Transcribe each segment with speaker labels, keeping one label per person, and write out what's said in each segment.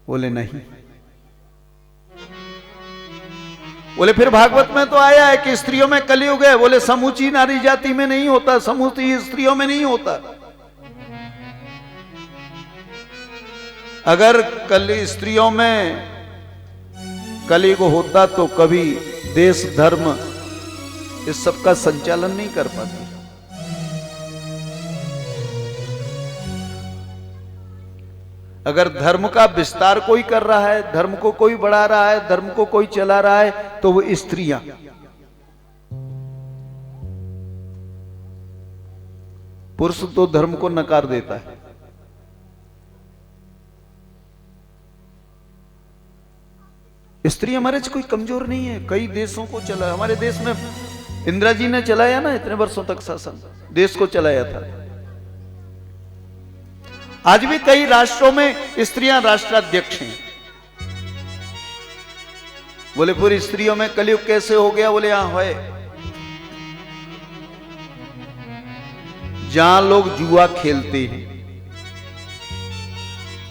Speaker 1: बोले नहीं। बोले फिर भागवत में तो आया है कि स्त्रियों में कलयुग है। बोले समूची नारी जाति में नहीं होता, समूची स्त्रियों में नहीं होता। अगर कली स्त्रियों में कलयुग होता तो कभी देश धर्म इस सब का संचालन नहीं कर पाती। अगर धर्म का विस्तार कोई कर रहा है, धर्म को कोई बढ़ा रहा है, धर्म को कोई चला रहा है, तो वो स्त्रियां। पुरुष तो धर्म को नकार देता है। स्त्री हमारे से कोई कमजोर नहीं है। कई देशों को चला, हमारे देश में इंदिरा जी ने चलाया ना, इतने वर्षों तक शासन देश को चलाया था। आज भी कई राष्ट्रों में स्त्रियां राष्ट्राध्यक्ष हैं। बोले पूरी स्त्रियों में कलयुग कैसे हो गया? बोले यहां है जहां लोग जुआ खेलते हैं,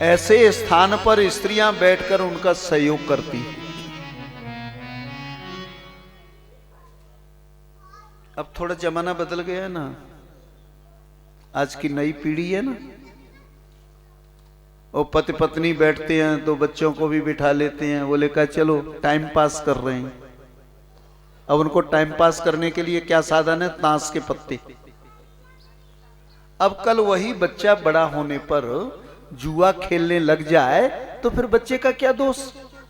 Speaker 1: ऐसे स्थान पर स्त्रियां बैठकर उनका सहयोग करती हैं। अब थोड़ा जमाना बदल गया है ना, आज की नई पीढ़ी है ना, और पति पत्नी बैठते हैं तो बच्चों को भी बिठा लेते हैं। बोले कहा चलो टाइम पास कर रहे हैं। अब उनको टाइम पास करने के लिए क्या साधन है? ताश के पत्ते। अब कल वही बच्चा बड़ा होने पर जुआ खेलने लग जाए तो फिर बच्चे का क्या दोष?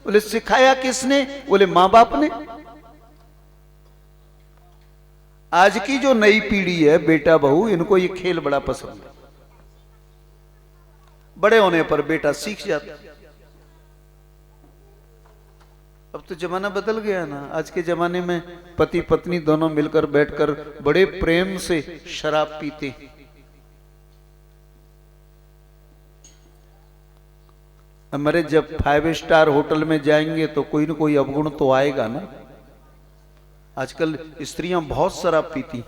Speaker 1: बोले सिखाया किसने? बोले मां बाप ने। आज की जो नई पीढ़ी है, बेटा बहू, इनको ये खेल बड़ा पसंद है। बड़े होने पर बेटा सीख जाता। अब तो जमाना बदल गया ना। आज के जमाने में पति पत्नी दोनों मिलकर बैठकर बड़े प्रेम से शराब पीते। हमारे जब 5 स्टार होटल में जाएंगे तो कोई ना कोई अवगुण तो आएगा ना। आजकल स्त्रियां बहुत शराब पीती,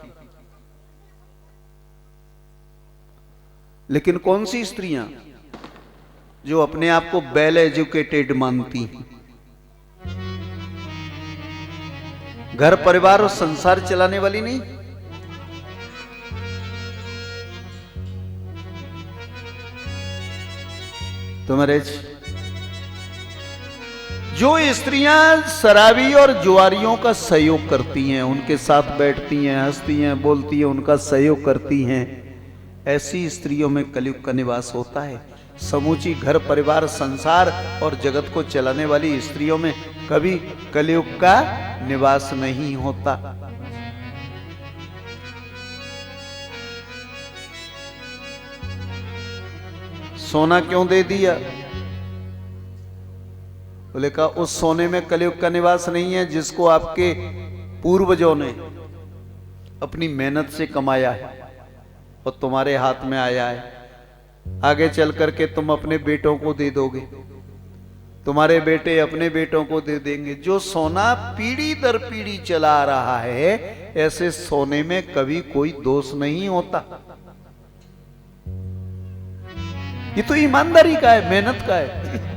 Speaker 1: लेकिन कौन सी स्त्रियां? जो अपने आप को वेल एजुकेटेड मानती हैं, घर परिवार और संसार चलाने वाली नहीं। तुम्हारे जो स्त्रियां शराबी और जुआरियों का सहयोग करती हैं, उनके साथ बैठती हैं, हंसती हैं, बोलती हैं, उनका सहयोग करती हैं, ऐसी स्त्रियों में कलयुग का निवास होता है। समूची घर परिवार संसार और जगत को चलाने वाली स्त्रियों में कभी कलयुग का निवास नहीं होता। सोना क्यों दे दिया? बोले कहा उस सोने में कलयुग का निवास नहीं है जिसको आपके पूर्वजों ने अपनी मेहनत से कमाया है और तुम्हारे हाथ में आया है। आगे चल करके तुम अपने बेटों को दे दोगे, तुम्हारे बेटे अपने बेटों को दे देंगे। जो सोना पीढ़ी दर पीढ़ी चला रहा है, ऐसे सोने में कभी कोई दोष नहीं होता। ये तो ईमानदारी का है, मेहनत का है।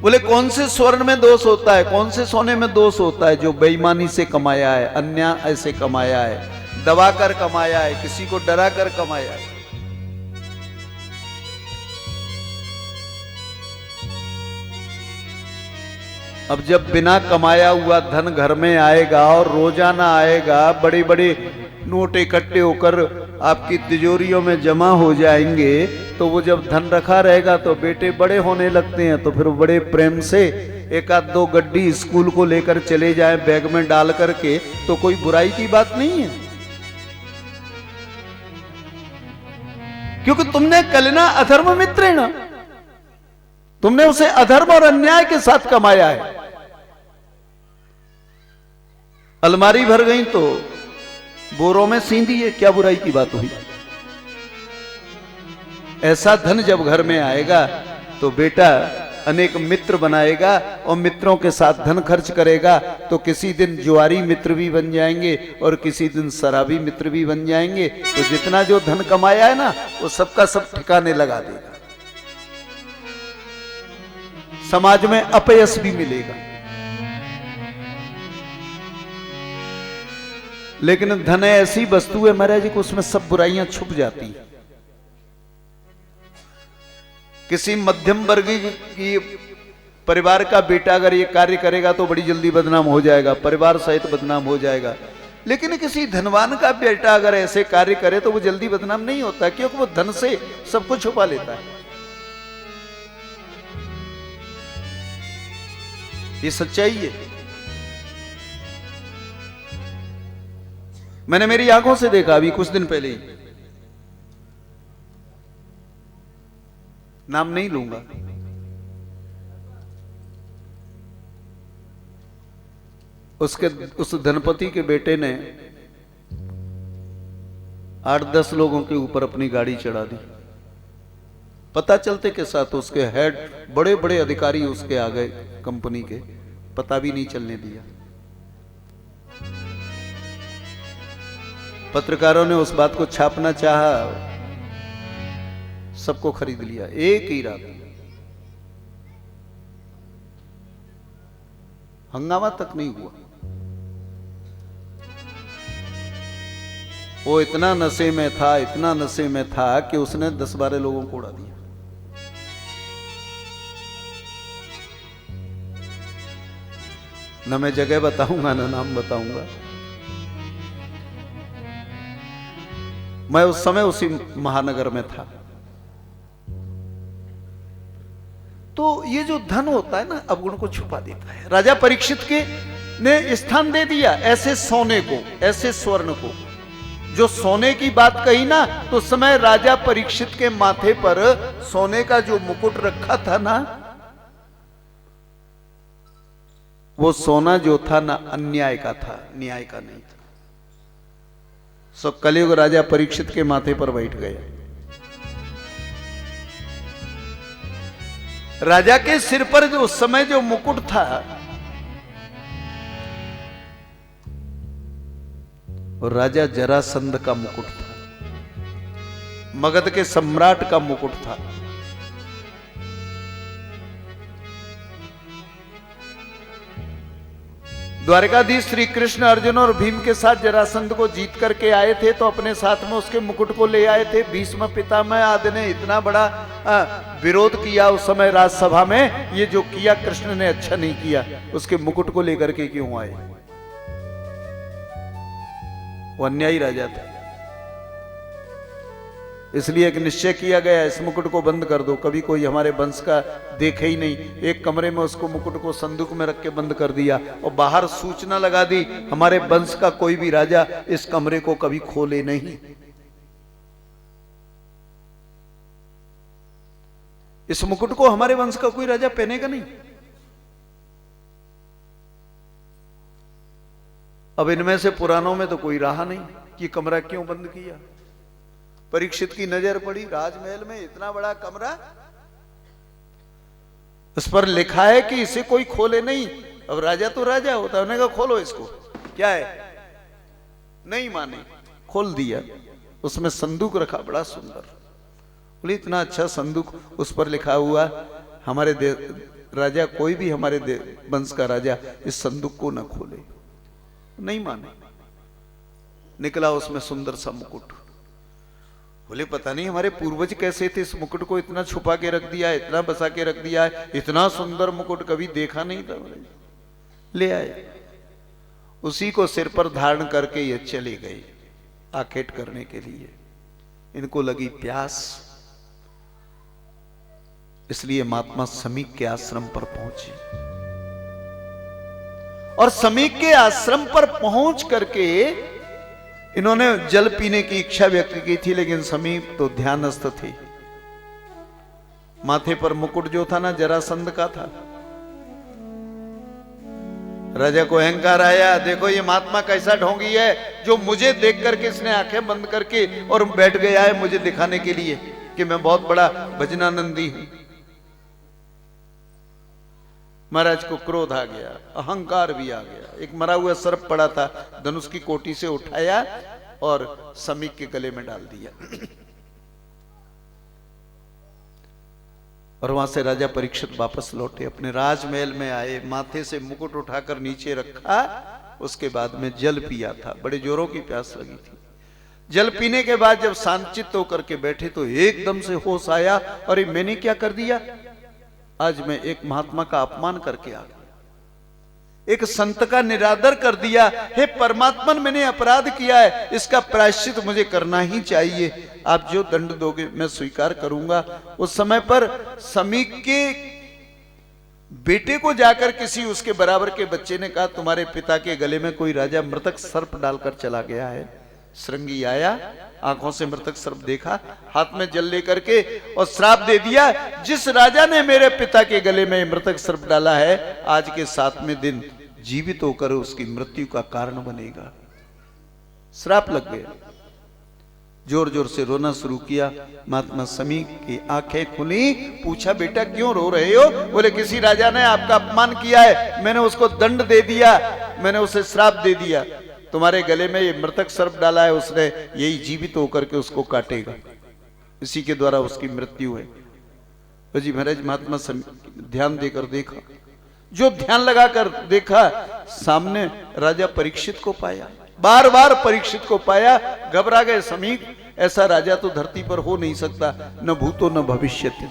Speaker 1: बोले कौन से स्वर्ण में दोष होता है, कौन से सोने में दोष होता है? जो बेईमानी से कमाया है, अन्याय से कमाया है, दबा कर कमाया है, किसी को डरा कर कमाया है। अब जब बिना कमाया हुआ धन घर में आएगा और रोजाना आएगा, बड़े बड़े नोट इकट्ठे होकर आपकी तिजोरियों में जमा हो जाएंगे, तो वो जब धन रखा रहेगा तो बेटे बड़े होने लगते हैं, तो फिर बड़े प्रेम से एक आध दो गड्डी स्कूल को लेकर चले जाएं बैग में डाल करके, तो कोई बुराई की बात नहीं है। क्योंकि तुमने कलना अधर्म मित्र ना, तुमने उसे अधर्म और अन्याय के साथ कमाया है। अलमारी भर गई तो बोरों में सींधी है, क्या बुराई की बात हुई? ऐसा धन जब घर में आएगा तो बेटा अनेक मित्र बनाएगा और मित्रों के साथ धन खर्च करेगा, तो किसी दिन जुआरी मित्र भी बन जाएंगे और किसी दिन शराबी मित्र भी बन जाएंगे। तो जितना जो धन कमाया है ना, वो सबका सब ठिकाने लगा देगा। समाज में अपयश भी मिलेगा। लेकिन धन ऐसी वस्तु है महाराज जी को उसमें सब बुराइयां छुप जाती हैं। किसी मध्यम वर्गीय की परिवार का बेटा अगर ये कार्य करेगा तो बड़ी जल्दी बदनाम हो जाएगा, परिवार सहित बदनाम हो जाएगा। लेकिन किसी धनवान का बेटा अगर ऐसे कार्य करे तो वो जल्दी बदनाम नहीं होता, क्योंकि वो धन से सब कुछ छुपा लेता है। ये सच्चाई है। मैंने मेरी आंखों से देखा अभी कुछ दिन पहले ही, नाम नहीं लूंगा, उस धनपति के बेटे ने 8-10 लोगों के ऊपर अपनी गाड़ी चढ़ा दी। पता चलते के साथ उसके हेड बड़े बड़े अधिकारी उसके आ गए कंपनी के, पता भी नहीं चलने दिया। पत्रकारों ने उस बात को छापना चाहा, सबको खरीद लिया एक ही रात। हंगामा तक नहीं हुआ। वो इतना नशे में था, इतना नशे में था कि उसने 10-12 लोगों को उड़ा दिया। न मैं जगह बताऊंगा न नाम बताऊंगा। मैं उस समय उसी महानगर में था। तो ये जो धन होता है ना, अवगुण को छुपा देता है। राजा परीक्षित के ने स्थान दे दिया ऐसे सोने को, ऐसे स्वर्ण को। जो सोने की बात कही ना, तो उस समय राजा परीक्षित के माथे पर सोने का जो मुकुट रखा था ना, वो सोना जो था ना अन्याय का था, न्याय का नहीं था। सो कलयुग राजा परीक्षित के माथे पर बैठ गया। राजा के सिर पर जो उस समय जो मुकुट था, और राजा जरासंध का मुकुट था, मगध के सम्राट का मुकुट था। द्वारकाधीश श्री कृष्ण अर्जुन और भीम के साथ जरासंध को जीत करके आए थे, तो अपने साथ में उसके मुकुट को ले आए थे। भीष्म पितामह आदि ने इतना बड़ा विरोध किया उस समय राजसभा में। ये जो किया कृष्ण ने अच्छा नहीं किया। उसके मुकुट को लेकर के क्यों आए? वो अन्यायी राजा था। इसलिए एक निश्चय किया गया, इस मुकुट को बंद कर दो, कभी कोई हमारे वंश का देखे ही नहीं। एक कमरे में उसको मुकुट को संदूक में रख के बंद कर दिया और बाहर सूचना लगा दी, हमारे वंश का कोई भी राजा इस कमरे को कभी खोले नहीं। इस मुकुट को हमारे वंश का कोई राजा पहनेगा नहीं। अब इनमें से पुराणों में तो कोई रहा नहीं कि कमरा क्यों बंद किया। परीक्षित की नजर पड़ी, राजमहल में इतना बड़ा कमरा, उस पर लिखा है कि इसे कोई खोले नहीं। अब राजा तो राजा होता है, उन्होंने कहा खोलो इसको, क्या है? नहीं माने, खोल दिया। उसमें संदूक रखा, बड़ा सुंदर। बोले इतना अच्छा संदूक, उस पर लिखा हुआ हमारे राजा, कोई भी हमारे वंश का राजा इस संदूक को न खोले। नहीं माने। निकला उसमें सुंदर सा मुकुट। बोले पता नहीं हमारे पूर्वज कैसे थे, इस मुकुट को इतना छुपा के रख दिया है, इतना बसा के रख दिया है। इतना सुंदर मुकुट कभी देखा नहीं था। ले आए, उसी को सिर पर धारण करके ये चले गए आखेट करने के लिए। इनको लगी प्यास, इसलिए महात्मा समीक के आश्रम पर पहुंचे। और समीक के आश्रम पर पहुंच करके इन्होंने जल पीने की इच्छा व्यक्त की थी, लेकिन समीप तो ध्यानस्थ थे। माथे पर मुकुट जो था ना जरासंध का था। राजा को अहंकार आया, देखो ये महात्मा कैसा ढोंगी है, जो मुझे देख करके इसने आंखें बंद करके और बैठ गया है मुझे दिखाने के लिए कि मैं बहुत बड़ा भजनानंदी हूं। महाराज को क्रोध आ गया, अहंकार भी आ गया। एक मरा हुआ सर्प पड़ा था, धनुष की कोटी से उठाया और समीक के गले में डाल दिया। और वहां से राजा परीक्षित वापस लौटे, अपने राजमहल में आए, माथे से मुकुट उठाकर नीचे रखा, उसके बाद में जल पिया था, बड़े जोरों की प्यास लगी थी। जल पीने के बाद जब शांतचित्त होकर के बैठे तो एकदम से होश आया, अरे मैंने क्या कर दिया, आज मैं एक महात्मा का अपमान करके आ गया, एक संत का निरादर कर दिया, हे परमात्मन मैंने अपराध किया है, इसका प्रायश्चित मुझे करना ही चाहिए, आप जो दंड दोगे मैं स्वीकार करूंगा। उस समय पर समीक के बेटे को जाकर किसी उसके बराबर के बच्चे ने कहा, तुम्हारे पिता के गले में कोई राजा मृतक सर्प डालकर चला गया है। श्रृंगी आया, आंखों से मृतक सर्प देखा, हाथ में जल लेकर के और श्राप दे दिया, जिस राजा ने मेरे पिता के गले में मृतक सर्प डाला है, आज के 7वें दिन जीवित होकर उसकी मृत्यु का कारण बनेगा। श्राप लग गया, जोर जोर से रोना शुरू किया। महात्मा समीक की आंखें खुली, पूछा बेटा क्यों रो रहे हो? बोले किसी राजा ने आपका अपमान किया है, मैंने उसको दंड दे दिया, मैंने उसे श्राप दे दिया, तुम्हारे गले में ये मृतक सर्प डाला है, उसने यही जीवित होकर के उसको काटेगा, इसी के द्वारा उसकी मृत्यु है। तो जी महाराज महात्मा ध्यान देकर देखा, जो ध्यान लगाकर देखा, सामने राजा परीक्षित को पाया, बार बार परीक्षित को पाया, घबरा गए समीक, ऐसा राजा तो धरती पर हो नहीं सकता, न भूतो न भविष्यति,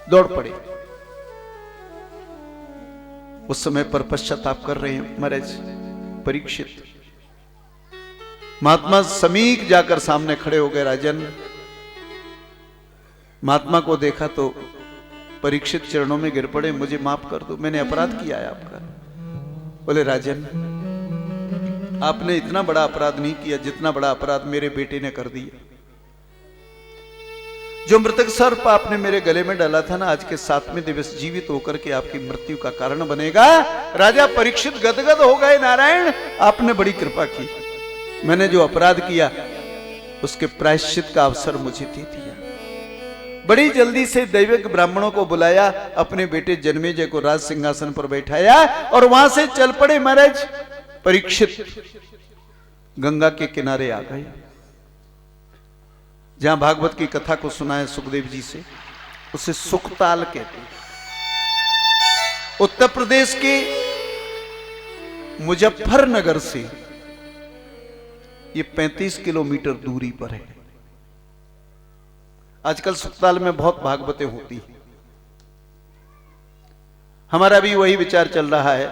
Speaker 1: दौड़ पड़े। उस समय पर पश्चाताप कर रहे हैं महाराज परीक्षित। महात्मा समीक जाकर सामने खड़े हो गए। राजन, महात्मा को देखा तो परीक्षित चरणों में गिर पड़े, मुझे माफ कर दो, मैंने अपराध किया है आपका। बोले राजन, आपने इतना बड़ा अपराध नहीं किया जितना बड़ा अपराध मेरे बेटे ने कर दिया। जो मृतक सर्प आपने मेरे गले में डाला था ना, आज के 7वें दिवस जीवित होकर के आपकी मृत्यु का कारण बनेगा। राजा परीक्षित गदगद हो गए, नारायण आपने बड़ी कृपा की, मैंने जो अपराध किया उसके प्रायश्चित का अवसर मुझे दे दिया। बड़ी जल्दी से दैविक ब्राह्मणों को बुलाया, अपने बेटे जन्मेजय को राज सिंहासन पर बैठाया और वहां से चल पड़े। महाराज परीक्षित गंगा के किनारे आ गए, जहां भागवत की कथा को सुनाए सुखदेव जी से, उसे सुखताल कहते हैं। उत्तर प्रदेश के मुजफ्फरनगर से ये 35 किलोमीटर दूरी पर है। आजकल सुखताल में बहुत भागवतें होती हैं। हमारा भी वही विचार चल रहा है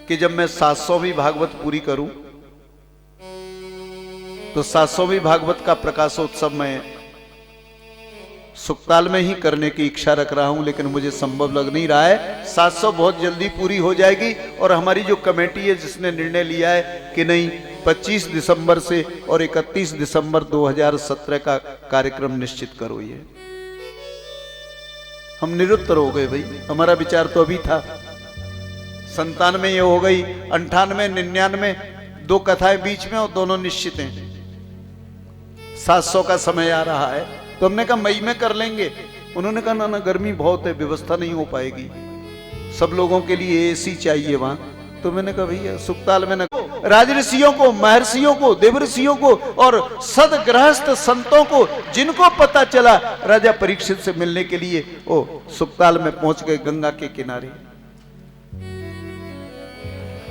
Speaker 1: कि जब मैं 700वीं भागवत पूरी करूं तो 700वीं भागवत का प्रकाशोत्सव मैं सुखताल में ही करने की इच्छा रख रहा हूं, लेकिन मुझे संभव लग नहीं रहा है। 700 बहुत जल्दी पूरी हो जाएगी और हमारी जो कमेटी है जिसने निर्णय लिया है कि नहीं 25 दिसंबर से और 31 दिसंबर 2017 का कार्यक्रम निश्चित करो, ये हम निरुत्तर हो गए। भाई हमारा विचार तो अभी था, 97 ये हो गई, 98, 99 दो कथाएं बीच में और दोनों निश्चित हैं। 700 का समय आ रहा है तो हमने कहा मई में कर लेंगे। उन्होंने कहा ना गर्मी बहुत है, व्यवस्था नहीं हो पाएगी, सब लोगों के लिए एसी चाहिए वहां। तो मैंने कहा भैया सुखताल में न, राजऋषियों को, महर्षियों को, देवऋषियों को और सदगृहस्थ संतों को जिनको पता चला राजा परीक्षित से मिलने के लिए, ओ सुखताल में पहुंच गए गंगा के किनारे।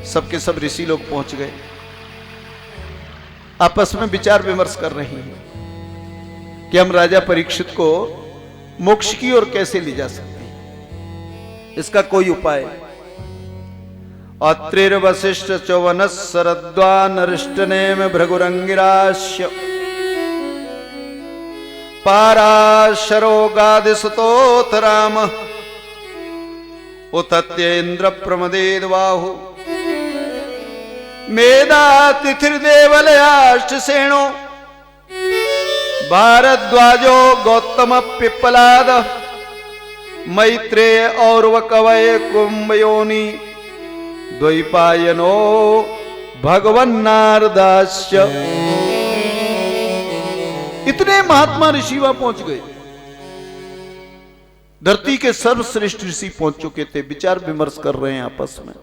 Speaker 1: सबके सब ऋषि लोग पहुंच गए, आपस में विचार विमर्श कर रहे हैं कि हम राजा परीक्षित को मोक्ष की ओर कैसे ले जा सकते हैं, इसका कोई उपाय। अत्रिर वशिष्ठ चौवन शरद्वान रिष्टनेम भृगुरंगिराश्य पाराशरो गादिसुतोत राम उतत्येन्द्र प्रमदेद बाहु मेधातिथिर्देवलयाष्ट सेनो भारद्वाजो गौतम पिप्पलाद मैत्रेय औरव कवय कुंभयोनि द्वैपायनो भगवन नारदास्य। इतने महात्मा ऋषि वहां पहुंच गए, धरती के सर्वश्रेष्ठ ऋषि पहुंच चुके थे। विचार विमर्श कर रहे हैं आपस में,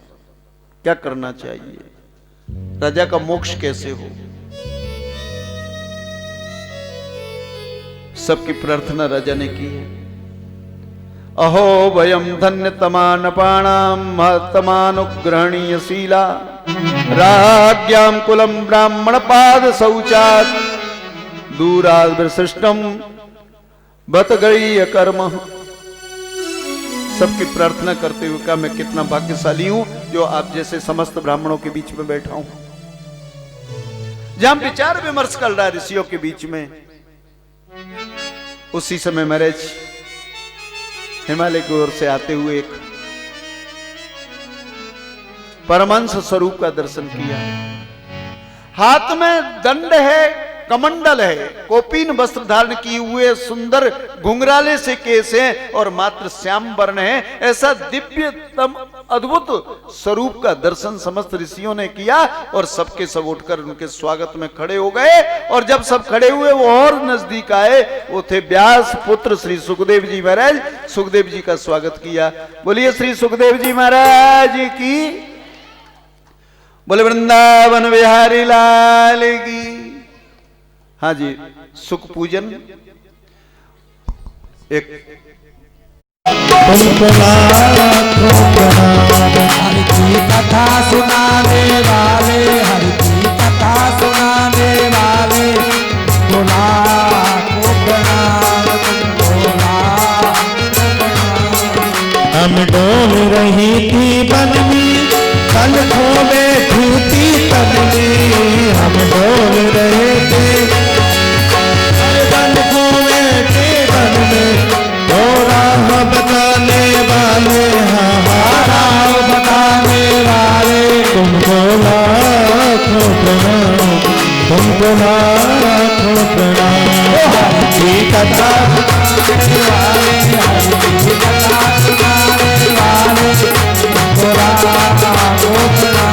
Speaker 1: क्या करना चाहिए, राजा का मोक्ष कैसे हो। सबकी प्रार्थना राजा ने की है। अहो वयम धन्यतमानपाणां महत्तमानुग्रहणीयशीला राज्ञां कुलं ब्राह्मण पाद शौचात् दूराद् विशिष्टम बत गई कर्म। सबकी प्रार्थना करते हुए कहा, मैं कितना भाग्यशाली हूं जो आप जैसे समस्त ब्राह्मणों के बीच में बैठा हूं, जहां विचार विमर्श कर रहा है ऋषियों के बीच में। उसी समय महाराज हिमालय की ओर से आते हुए एक परमहंस स्वरूप का दर्शन किया। हाथ में दंड है, कमंडल है, कोपीन वस्त्र धारण किए हुए, सुंदर घुंघराले से केस हैं और मात्र श्याम वर्ण है। ऐसा दिव्यतम अद्भुत स्वरूप का दर्शन समस्त ऋषियों ने किया और सबके सब उठकर उनके स्वागत में खड़े हो गए। और जब सब खड़े हुए वो और नजदीक आए, वो थे व्यास पुत्र श्री सुखदेव जी महाराज। सुखदेव जी का स्वागत किया। बोलिए श्री सुखदेव जी महाराज की, बोले वृंदावन बिहारी लाल की। हाँ जी, सुख पूजन एक
Speaker 2: तुमको लाखों प्रणाम। हरि की कथा सुनाने वाले, हरि की कथा सुनाने वाले, तुमको लाखों प्रणाम, तुमको लाखों प्रणाम। हम डोल रही थी बन में, कल खोले धूती तन में। हम डोल रहे थे बन खोले थे बन में, तो राह बताने वाले, राह बताने वाले, तुमको लाखों प्रणाम, तुमको लाखों प्रणाम। हरि की कथा सुनाने वाले, हरि की कथा सुनाने वाले, तुमको लाखों प्रणाम।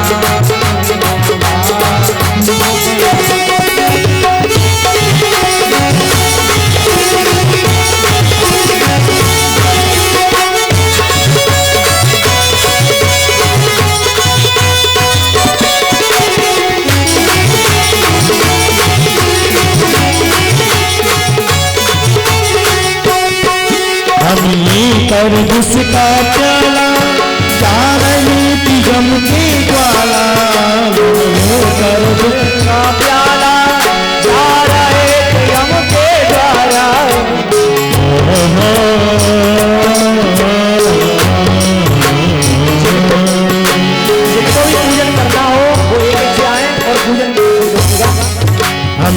Speaker 2: पर जिसका प्याला जा रही थी गम की ज्वाला, कर जिसका प्याला जा रहे थे गम के ज्वाला। जिसको भी पूजन करना हो वो एक से आए और पूजन करेगा। हम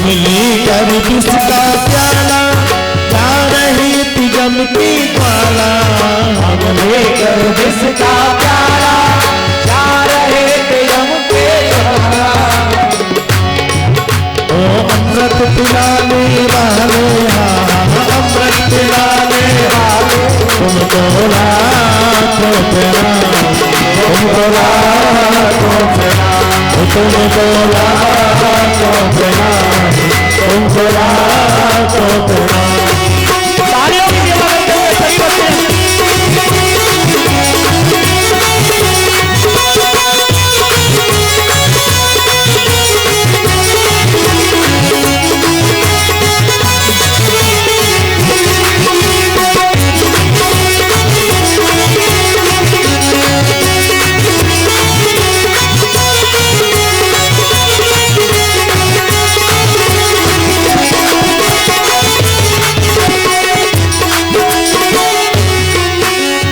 Speaker 2: कर जिसका प्याला जा रही थी गम की ज्वाला, हम लेकर जिसका प्याला जा रहे थे गम के ज्वाला। ओ अमृत पिलाने वाले, अमृत पिलाने वाले, तुमको लाखों प्रणाम, तुमको लाखों प्रणाम, तुमको लाखों प्रणाम, तुमको लाखों प्रणाम। तालियों की सेवा करते हुए सही बच्चे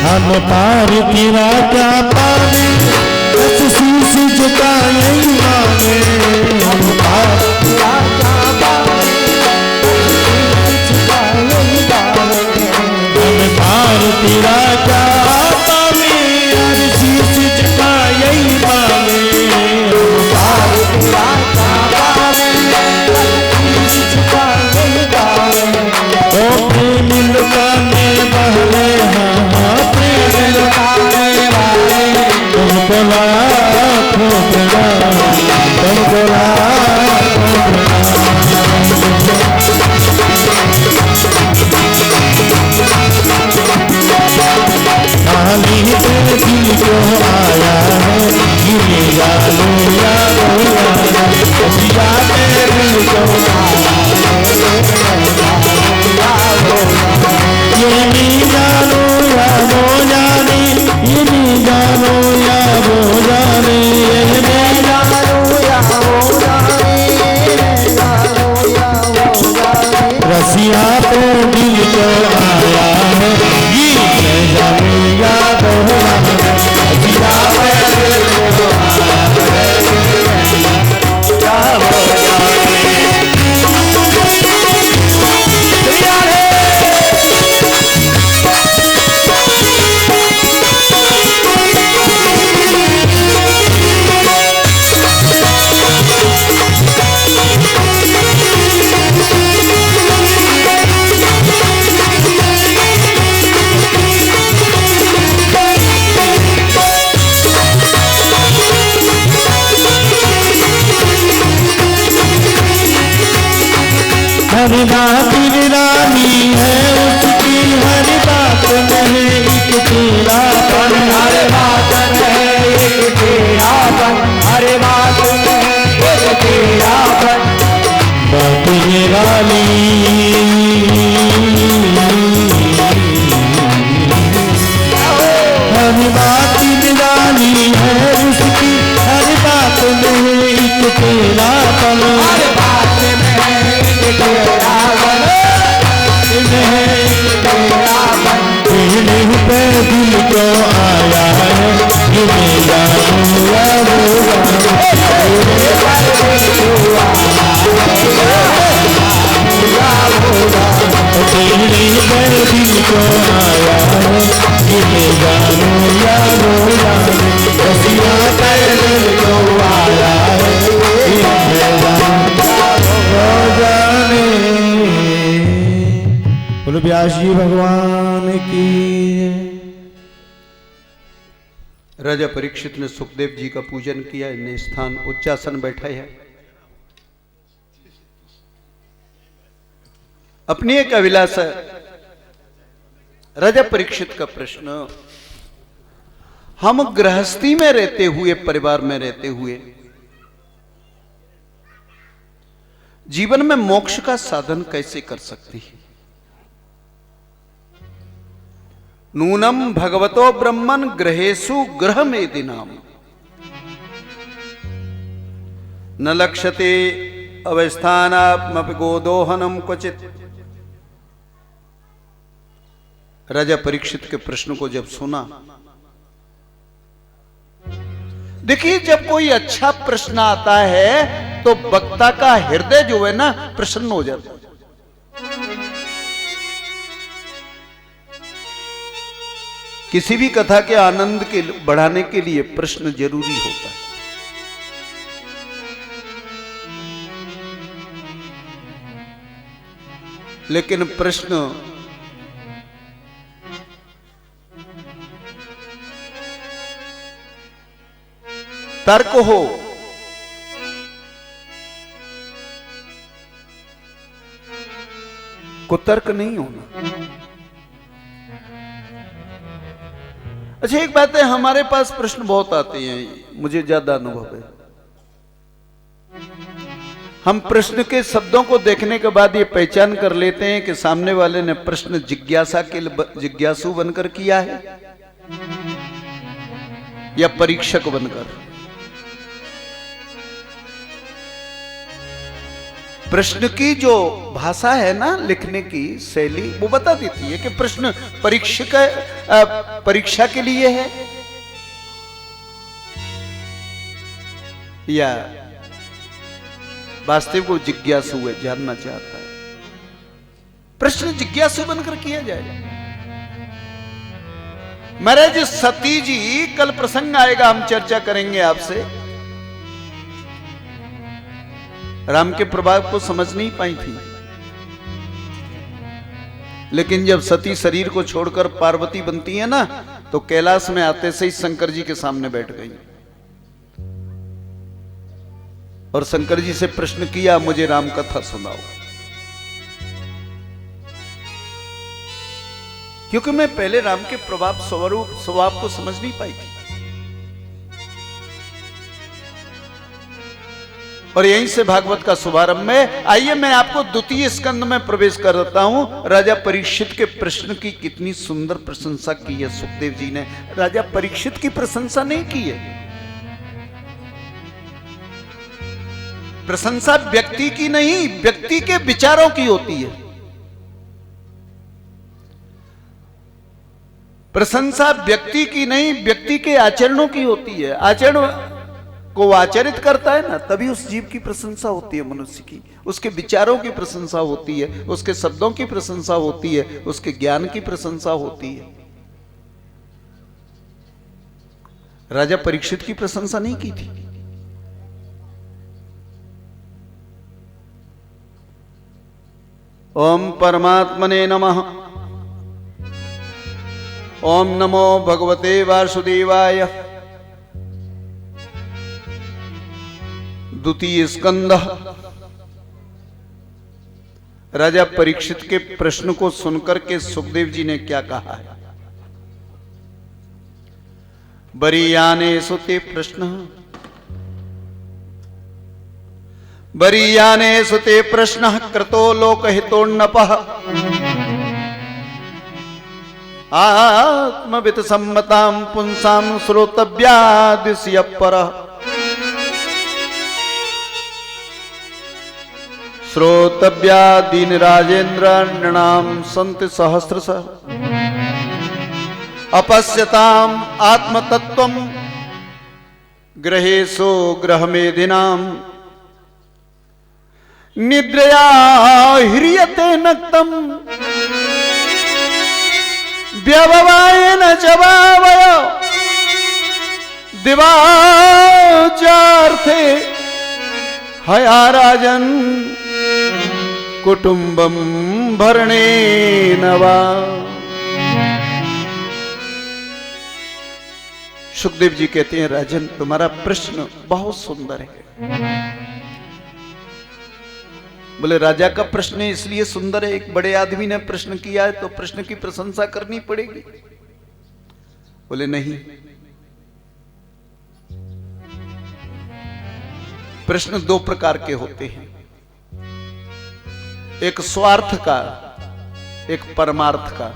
Speaker 2: हम पार तेरा क्या पाने, बस शीश झुकाए माने। हम पार तेरा क्या पाने, बस शीश झुकाए माने। हम पार तेरा क्या पाने, बस शीश झुकाए माने। हम पार तेरा क्या पाने, बस शीश झुकाए माने। ओ प्रेम लुटाने वाले, तुमको लाखों प्रणाम, तुमको लाखों प्रणाम। खाली दिल को आया है, गिरे जानो यादो यादो, यादे दिल को आया है, ये नहीं जानो यादो। हर बात निराली है उसकी, हर बात में एक तेरापन, हर बात में एक तेरापन, हर बात में एक तेरापन, बात निराली हर बात निराली है उसकी, हर बात में एक तेरापन, हर बात में एक तेरापन, दिल पे दिल को आया है, जिन्हें जानू या दिल पे दिल को आया है, जिन्हें जानू या रसिया कर दिल को आया है, जिन्हें जाने। बोलो व्यास जी भगवान की।
Speaker 1: राजा परीक्षित ने सुखदेव जी का पूजन किया, इन्हें स्थान उच्चासन बैठाए है। अपनी एक अभिलाषा राजा परीक्षित का प्रश्न, हम गृहस्थी में रहते हुए, परिवार में रहते हुए जीवन में मोक्ष का साधन कैसे कर सकते हैं? नूनम भगवतो ब्रह्मन ग्रहेषु गृहमेदिनाम न लक्ष्यते अवस्थानात्मपि गोदोहनम क्वचित। राजा परीक्षित के प्रश्न को जब सुना, देखिए जब कोई अच्छा प्रश्न आता है तो वक्ता का हृदय जो है ना प्रसन्न हो जाता है। किसी भी कथा के आनंद के बढ़ाने के लिए प्रश्न जरूरी होता है। लेकिन प्रश्न तर्क हो, कुतर्क नहीं होना। अच्छा एक बात है, हमारे पास प्रश्न बहुत आते हैं, मुझे ज्यादा अनुभव है। हम प्रश्न के शब्दों को देखने के बाद ये पहचान कर लेते हैं कि सामने वाले ने प्रश्न जिज्ञासा के जिज्ञासु बनकर किया है या परीक्षक बनकर। प्रश्न की जो भाषा है ना, लिखने की शैली, वो बता देती है कि प्रश्न परीक्षा के लिए है या वास्तविक को जिज्ञासु है, जानना चाहता है। प्रश्न जिज्ञासु बनकर किया जाए। महाराज सती जी, कल प्रसंग आएगा, हम चर्चा करेंगे आपसे। राम के प्रभाव को समझ नहीं पाई थी, लेकिन जब सती शरीर को छोड़कर पार्वती बनती है ना, तो कैलाश में आते से ही शंकर जी के सामने बैठ गई और शंकर जी से प्रश्न किया, मुझे राम कथा सुनाओ। क्योंकि मैं पहले राम के प्रभाव स्वभाव को समझ नहीं पाई थी। और यहीं से भागवत का शुभारंभ है। आइए मैं आपको द्वितीय स्कंद में प्रवेश करता हूं। राजा परीक्षित के प्रश्न की कितनी सुंदर प्रशंसा की है सुखदेव जी ने। राजा परीक्षित की प्रशंसा नहीं की है, प्रशंसा व्यक्ति की नहीं, व्यक्ति के विचारों की होती है। प्रशंसा व्यक्ति की नहीं, व्यक्ति के आचरणों की होती है। आचरण को आचरित करता है ना, तभी उस जीव की प्रशंसा होती है, मनुष्य की। उसके विचारों की प्रशंसा होती है, उसके शब्दों की प्रशंसा होती है, उसके ज्ञान की प्रशंसा होती है। राजा परीक्षित की प्रशंसा नहीं की थी। ओम परमात्मने नमः। ओम नमो भगवते वासुदेवाय। द्वितीय स्कंद। राजा परीक्षित के प्रश्न को सुनकर के सुखदेव जी ने क्या कहा है? बरीयाने सुते प्रश्न, बरीयाने सुते प्रश्न कृतो लोकहितोन्नपः आत्मवित सम्मतां पुंसां श्रोतव्यादिश्य परः श्रोतव्यादीन राजेन्द्र नृणाम संत सहस्रशः अपश्यताम आत्मतत्वम ग्रहेशो ग्रहमेधिनाम निद्रया ह्रियते नक्तम व्यववायेन जवावय दिवाचार्थे हया राजन कुटुंबम भरणेन वा। सुखदेव जी कहते हैं, राजन तुम्हारा प्रश्न बहुत सुंदर है। बोले राजा का प्रश्न इसलिए सुंदर है, एक बड़े आदमी ने प्रश्न किया है तो प्रश्न की प्रशंसा करनी पड़ेगी। बोले नहीं, प्रश्न दो प्रकार के होते हैं, एक स्वार्थ का, एक परमार्थ का।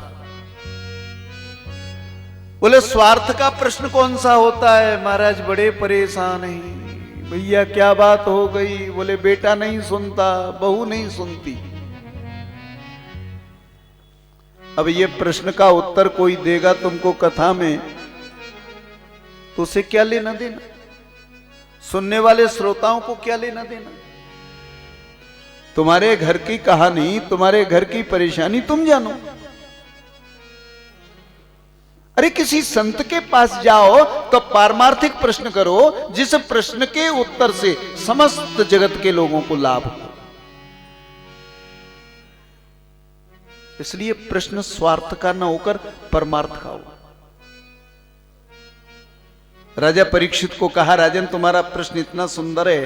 Speaker 1: बोले स्वार्थ का प्रश्न कौन सा होता है? महाराज बड़े परेशान हैं, भैया क्या बात हो गई? बोले बेटा नहीं सुनता, बहू नहीं सुनती। अब ये प्रश्न का उत्तर कोई देगा तुमको कथा में तो उसे क्या लेना देना? सुनने वाले श्रोताओं को क्या लेना देना? तुम्हारे घर की कहानी, तुम्हारे घर की परेशानी तुम जानो। अरे किसी संत के पास जाओ तो पारमार्थिक प्रश्न करो जिस प्रश्न के उत्तर से समस्त जगत के लोगों को लाभ हो। इसलिए प्रश्न स्वार्थ का न होकर परमार्थ का हो। राजा परीक्षित को कहा, राजन तुम्हारा प्रश्न इतना सुंदर है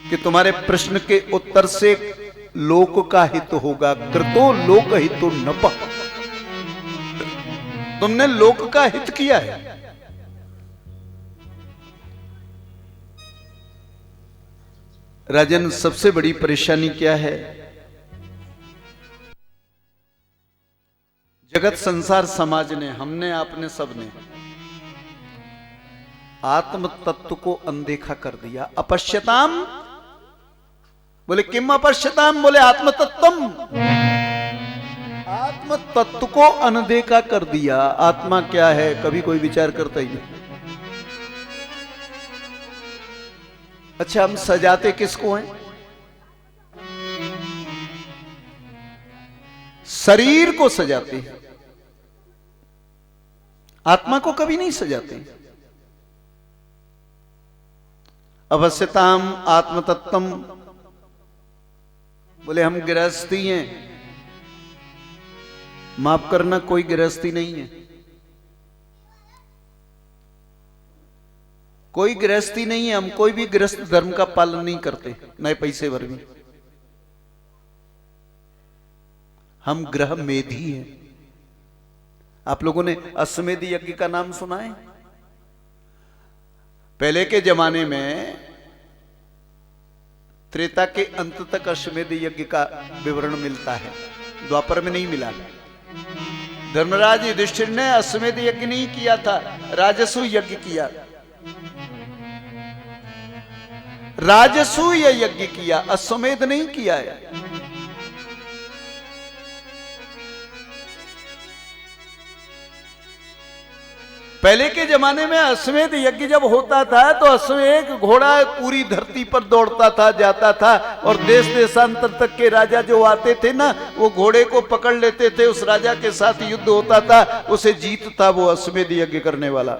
Speaker 1: कि तुम्हारे प्रश्न के उत्तर से लोक का हित होगा। कृतो लोक हितो नपः, तुमने लोक का हित किया है। राजन सबसे बड़ी परेशानी क्या है? जगत संसार समाज ने, हमने, आपने, सबने आत्म तत्व को अनदेखा कर दिया। अपश्यताम, बोले किम अपश्यताम? बोले आत्म तत्वम, आत्म तत्व को अनदेखा कर दिया। आत्मा क्या है कभी कोई विचार करता ही नहीं। अच्छा हम सजाते किसको हैं? शरीर को सजाते हैं, आत्मा को कभी नहीं सजाते। अवश्यताम आत्मतत्वम, बोले हम गृहस्थी हैं। माफ करना, कोई गृहस्थी नहीं है, कोई गृहस्थी नहीं है। हम कोई भी गृहस्थ धर्म का पालन नहीं करते, नए पैसे भर भी। हम ग्रह मेधी हैं। आप लोगों ने अश्वमेध यज्ञ का नाम सुना है? पहले के जमाने में त्रेता के अंत तक अश्वमेध यज्ञ का विवरण मिलता है, द्वापर में नहीं मिला। धर्मराज युधिष्ठिर ने अश्वमेध यज्ञ नहीं किया था, राजसूय यज्ञ किया। राजसूय यज्ञ किया, अश्वमेध नहीं किया है। पहले के जमाने में अश्वमेध यज्ञ जब होता था तो अश्वमेध घोड़ा पूरी धरती पर दौड़ता था, जाता था, और देश देशांतर तक के राजा जो आते थे ना, वो घोड़े को पकड़ लेते थे, उस राजा के साथ युद्ध होता था, उसे जीतता वो अश्वमेध यज्ञ करने वाला।